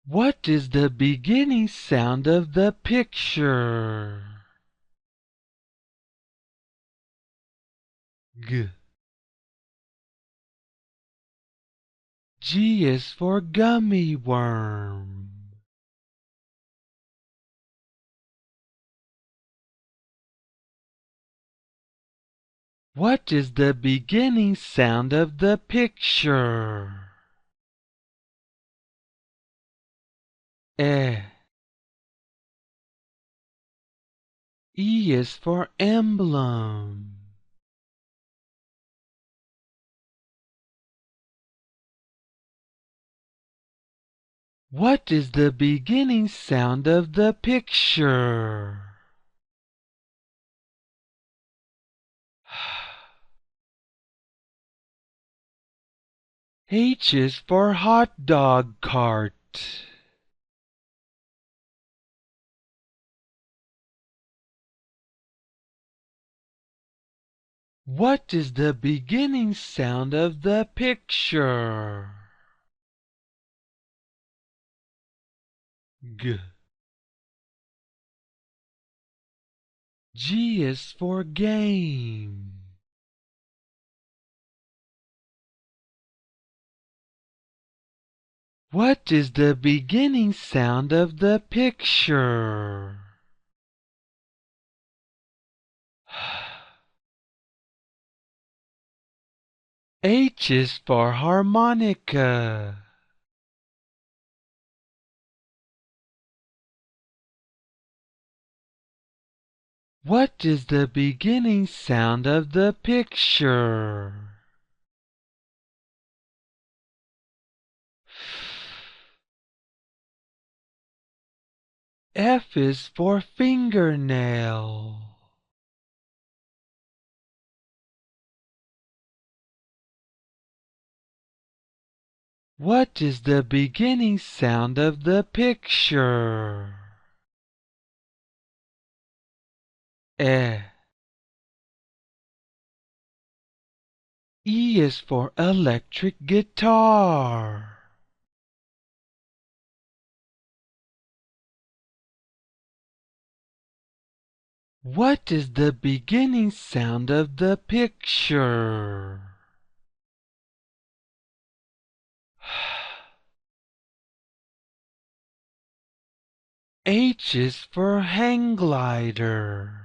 What is the beginning sound of the picture? G. G is for gummy worm. What is the beginning sound of the picture? E. E is for emblem. What is the beginning sound of the picture? H is for hot dog cart. What is the beginning sound of the picture? G. G is for game. What is the beginning sound of the picture? H is for harmonica. What is the beginning sound of the picture? F is for fingernail. What is the beginning sound of the picture? E. E is for electric guitar. What is the beginning sound of the picture? H is for hang glider.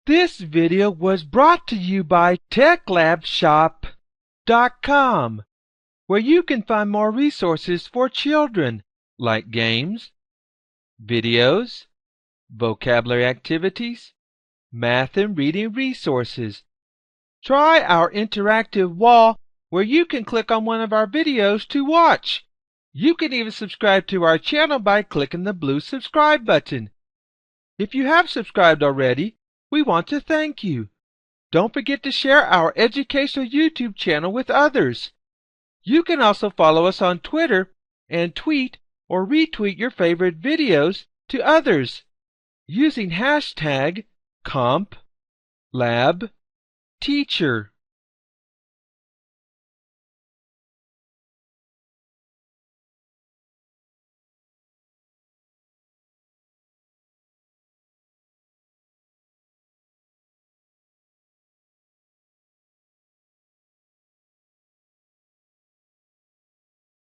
This video was brought to you by TechLabShop.com, where you can find more resources for children like games, videos, vocabulary activities, math and reading resources. Try our interactive wall where you can click on one of our videos to watch. You can even subscribe to our channel by clicking the blue subscribe button. If you have subscribed already, we want to thank you. Don't forget to share our educational YouTube channel with others. You can also follow us on Twitter and tweet or retweet your favorite videos to others using hashtag #CompLabTeacher.